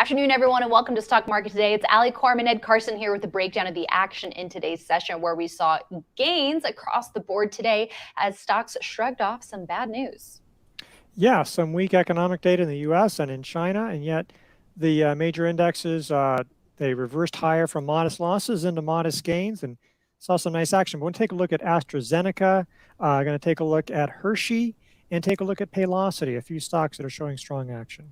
afternoon, everyone, and welcome to Stock Market Today. It's Coram and Ed Carson here with a breakdown of the action in today's session, where we saw gains across the board today as stocks shrugged off some bad news. Yeah, some weak economic data in the U.S. and in China, and yet the major indexes, they reversed higher from modest losses into modest gains and saw some nice action. But we're going to take a look at AstraZeneca, going to take a look at Hershey, and take a look at Paylocity, a few stocks that are showing strong action.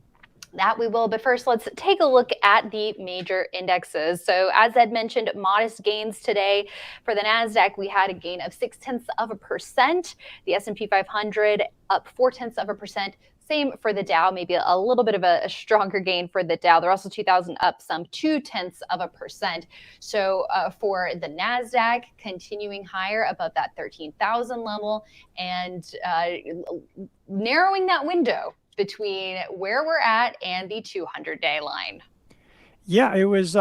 That we will, but first let's take a look at the major indexes. So as Ed mentioned, modest gains today. For the NASDAQ, we had a gain of 0.6%. The S&P 500 up 0.4%. Same for the Dow, maybe a little bit of a stronger gain for the Dow. The Russell 2000 up some 0.2%. So for the NASDAQ, continuing higher above that 13,000 level and narrowing that window between where we're at and the 200-day line. Yeah, it was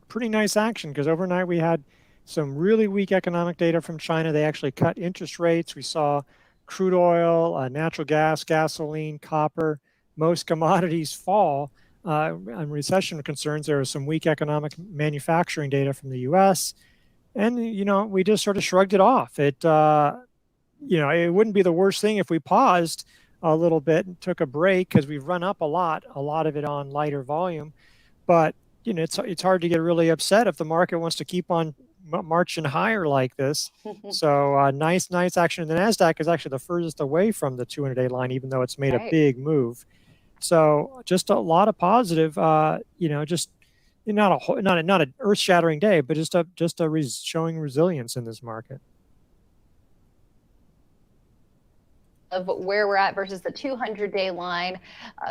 pretty nice action because overnight we had some really weak economic data from China. They actually cut interest rates. We saw crude oil, natural gas, gasoline, copper, most commodities fall. On recession concerns, there was some weak economic manufacturing data from the U.S. And, we just sort of shrugged it off. It wouldn't be the worst thing if we paused a little bit and took a break because we've run up a lot of it on lighter volume. But, it's hard to get really upset if the market wants to keep on marching higher like this. So nice action. The NASDAQ is actually the furthest away from the 200-day line, even though it's made a big move. So just a lot of positive, just not an earth-shattering day, but showing resilience in this market. Of where we're at versus the 200-day line,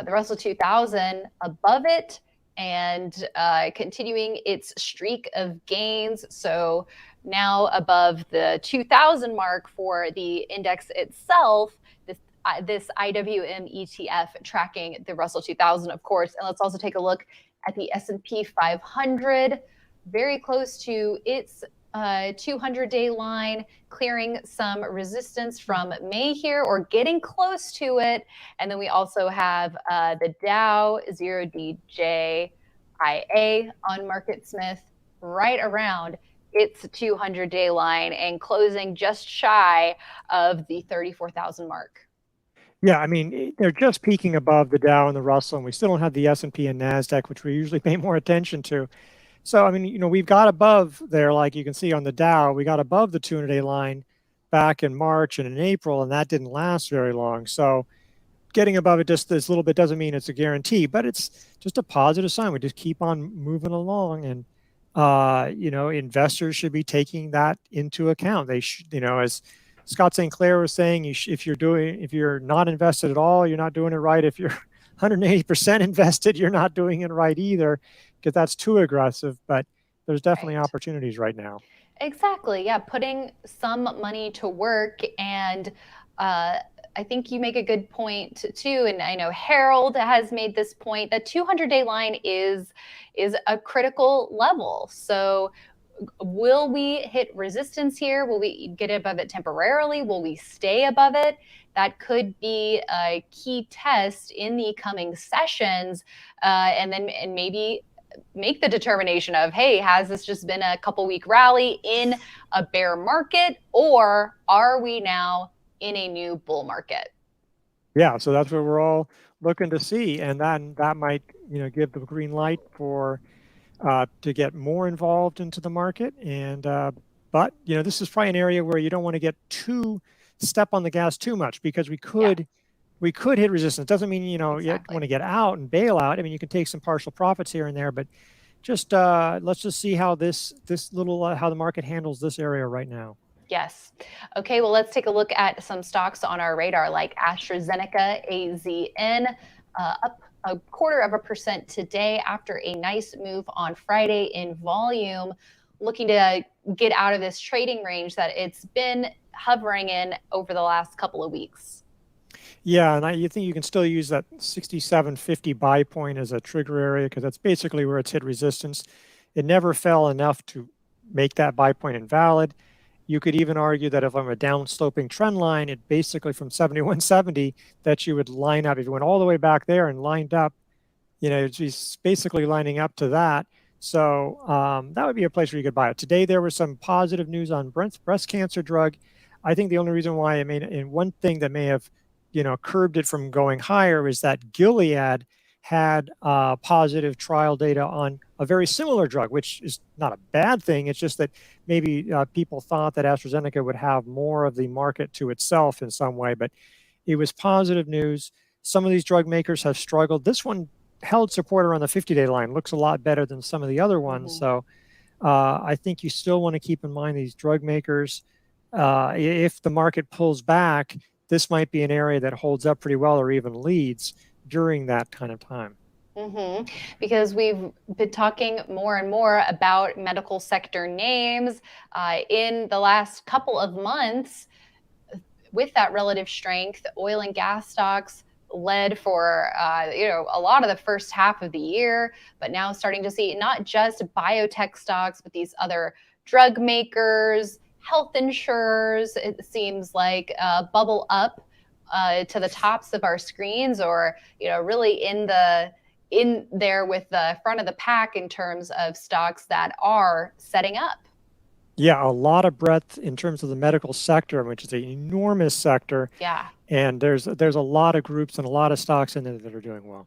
the Russell 2000 above it and continuing its streak of gains. So now above the 2000 mark for the index itself, this IWM ETF tracking the Russell 2000, of course. And let's also take a look at the S&P 500, very close to its 200-day line, clearing some resistance from May here, or getting close to it. And then we also have the Dow 0DJIA on MarketSmith right around its 200-day line and closing just shy of the 34,000 mark. Yeah, I mean, they're just peaking above the Dow and the Russell, and we still don't have the S&P and NASDAQ, which we usually pay more attention to. So, I mean, we've got above there, like you can see on the Dow, we got above the 200-day line back in March and in April, and that didn't last very long. So getting above it just this little bit doesn't mean it's a guarantee, but it's just a positive sign. We just keep on moving along, and, investors should be taking that into account. They should, as Scott St. Clair was saying, if you're not invested at all, you're not doing it right. If you're 180% invested, you're not doing it right either, because that's too aggressive. But there's definitely opportunities right now. Exactly. Yeah. Putting some money to work. And I think you make a good point too. And I know Harold has made this point. The 200-day line is a critical level. So will we hit resistance here? Will we get above it temporarily? Will we stay above it? That could be a key test in the coming sessions, and maybe make the determination of, hey, has this just been a couple-week rally in a bear market, or are we now in a new bull market? Yeah, so that's what we're all looking to see, and then that might, give the green light for to get more involved into the market. And but this is probably an area where you don't want to get step on the gas too much, because we could hit resistance. Doesn't mean you want to get out and bail out. I mean, you can take some partial profits here and there, but just let's just see how how the market handles this area right now. Yes. Okay, well, let's take a look at some stocks on our radar, like AstraZeneca, AZN, up 0.25% today after a nice move on Friday in volume, looking to get out of this trading range that it's been hovering in over the last couple of weeks. Yeah, and you think you can still use that 67.50 buy point as a trigger area, because that's basically where it's hit resistance. It never fell enough to make that buy point invalid. You could even argue that if I'm a down-sloping trend line, it basically from 71.70 that you would line up. If you went all the way back there and lined up, it's basically lining up to that. So that would be a place where you could buy it. Today, there was some positive news on breast cancer drug. I think the only reason why and one thing that may have, curbed it from going higher is that Gilead had positive trial data on a very similar drug, which is not a bad thing. It's just that maybe people thought that AstraZeneca would have more of the market to itself in some way, but it was positive news. Some of these drug makers have struggled. This one held support around the 50-day line, looks a lot better than some of the other ones. So I think you still want to keep in mind these drug makers. If the market pulls back, this might be an area that holds up pretty well or even leads during that kind of time. Because we've been talking more and more about medical sector names in the last couple of months. With that relative strength, oil and gas stocks led for a lot of the first half of the year, but now starting to see not just biotech stocks, but these other drug makers, health insurers, it seems like bubble up to the tops of our screens, or really in there with the front of the pack in terms of stocks that are setting up. Yeah, a lot of breadth in terms of the medical sector, which is an enormous sector. Yeah. And there's a lot of groups and a lot of stocks in there that are doing well.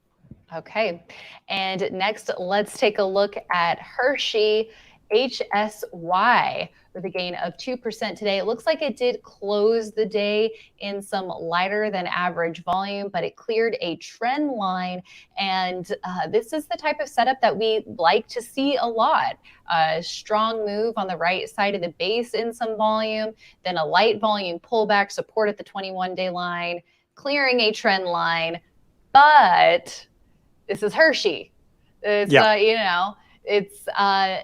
Okay. And next, let's take a look at Hershey HSY with a gain of 2% today. It looks like it did close the day in some lighter than average volume, but it cleared a trend line. And this is the type of setup that we like to see a lot. A strong move on the right side of the base in some volume, then a light volume pullback, support at the 21-day line, clearing a trend line. But this is Hershey. It's, it's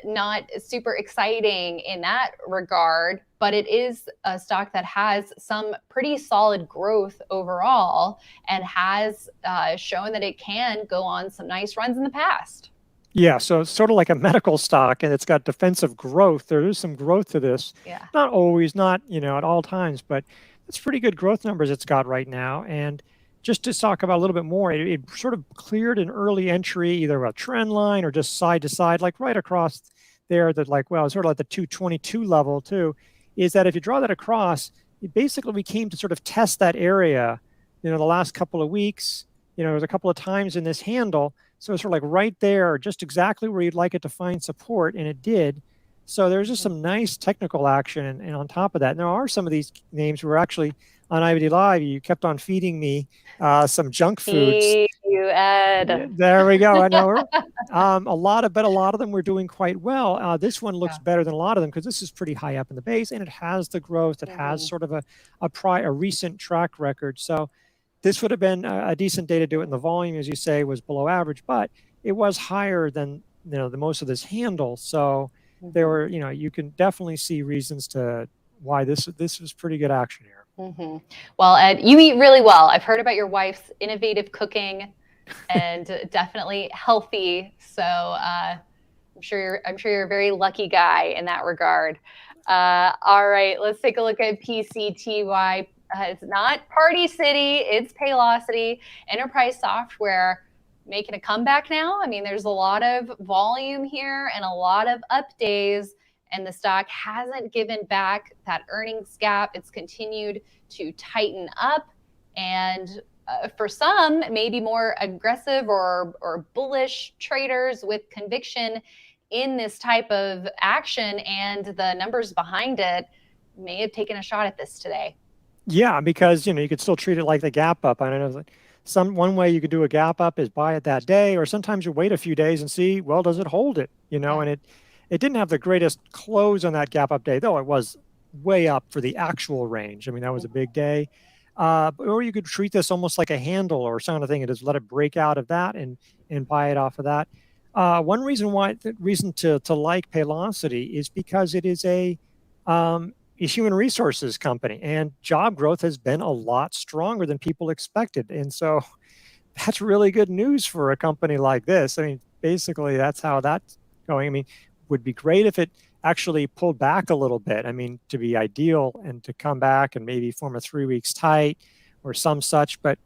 not super exciting in that regard, but it is a stock that has some pretty solid growth overall and has shown that it can go on some nice runs in the past. Yeah, so it's sort of like a medical stock, and it's got defensive growth. There is some growth to this. Yeah. Not always, not at all times, but it's pretty good growth numbers it's got right now. And just to talk about a little bit more, it sort of cleared an early entry, either a trend line or just side to side, like right across there. That sort of like the 222 level too. Is that if you draw that across, basically we came to sort of test that area, the last couple of weeks. There was a couple of times in this handle. So it's sort of like right there, just exactly where you'd like it to find support, and it did. So there's just some nice technical action, and on top of that, and there are some of these names were actually on IVD Live. You kept on feeding me some junk foods. You, Ed. There we go. I know. A lot of them were doing quite well. This one looks better than a lot of them because this is pretty high up in the base, and it has the growth. It has sort of a recent track record. So this would have been a decent day to do it. And the volume, as you say, was below average, but it was higher than the most of this handle. So there were, you can definitely see reasons to why this was pretty good action here. Well, Ed, you eat really well. I've heard about your wife's innovative cooking, and definitely healthy. So I'm sure you're a very lucky guy in that regard. All right, let's take a look at PCTY. It's not Party City, it's Paylocity. Enterprise software making a comeback now. I mean, there's a lot of volume here and a lot of up days, and the stock hasn't given back that earnings gap. It's continued to tighten up, and for some, maybe more aggressive or bullish traders with conviction in this type of action and the numbers behind it may have taken a shot at this today. Yeah, because you could still treat it like the gap up. I don't know, one way you could do a gap up is buy it that day, or sometimes you wait a few days and see, well, does it hold it? And it didn't have the greatest close on that gap up day, though it was way up for the actual range. I mean, that was a big day. Or you could treat this almost like a handle or some kind of thing and just let it break out of that and buy it off of that. One reason to like Paylocity is because it is a human resources company, and job growth has been a lot stronger than people expected. And so that's really good news for a company like this. I mean, basically that's how that's going. I mean, would be great if it actually pulled back a little bit. I mean, to be ideal and to come back and maybe form a 3 weeks tight or some such, but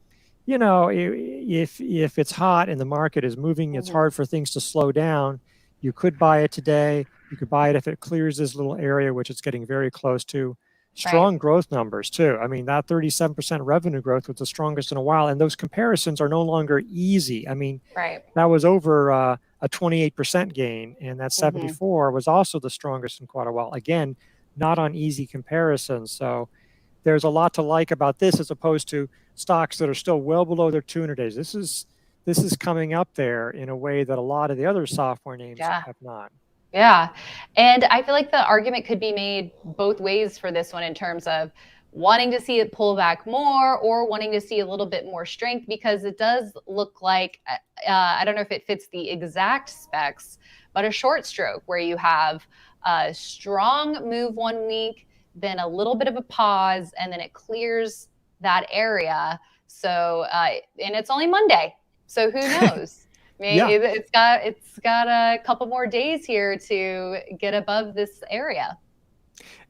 you know, if it's hot and the market is moving, it's hard for things to slow down. You could buy it today. You could buy it if it clears this little area, which it's getting very close to. Right. Strong growth numbers too. I mean, that 37% revenue growth was the strongest in a while, and those comparisons are no longer easy. I mean, Right. that was over a 28% gain, and that Mm-hmm. 74 was also the strongest in quite a while. Again, not on easy comparisons. So there's a lot to like about this as opposed to stocks that are still well below their 200 days. This is coming up there in a way that a lot of the other software names Yeah. have not. Yeah. And I feel like the argument could be made both ways for this one in terms of wanting to see it pull back more or wanting to see a little bit more strength, because it does look like, I don't know if it fits the exact specs, but a short stroke where you have a strong move 1 week, then a little bit of a pause, and then it clears that area. So, and it's only Monday. So who knows? Yeah. It's got a couple more days here to get above this area.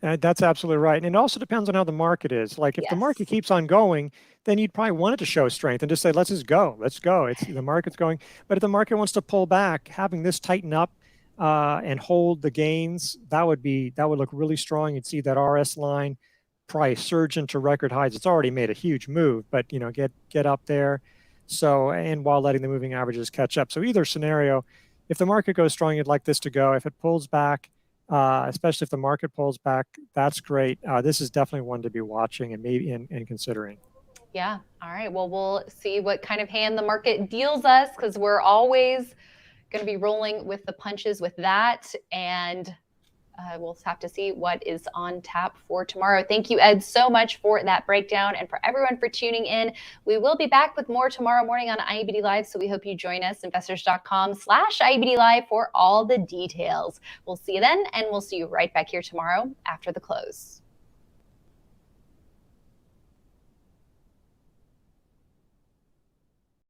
That's absolutely right. And it also depends on how the market is. Like if the market keeps on going, then you'd probably want it to show strength and just say, let's just go. Let's go. It's the market's going. But if the market wants to pull back, having this tighten up and hold the gains, that would look really strong. You'd see that RS line probably surge into record highs. It's already made a huge move, but you know, get up there. So, and while letting the moving averages catch up. So either scenario, if the market goes strong, you'd like this to go. If it pulls back, especially if the market pulls back, that's great. This is definitely one to be watching and maybe and considering. Yeah. All right. Well, we'll see what kind of hand the market deals us, because we're always going to be rolling with the punches with that. And we'll have to see what is on tap for tomorrow. Thank you, Ed, so much for that breakdown, and for everyone for tuning in. We will be back with more tomorrow morning on IEBD Live, so we hope you join us, investors.com/IEBD Live, for all the details. We'll see you then, and we'll see you right back here tomorrow after the close.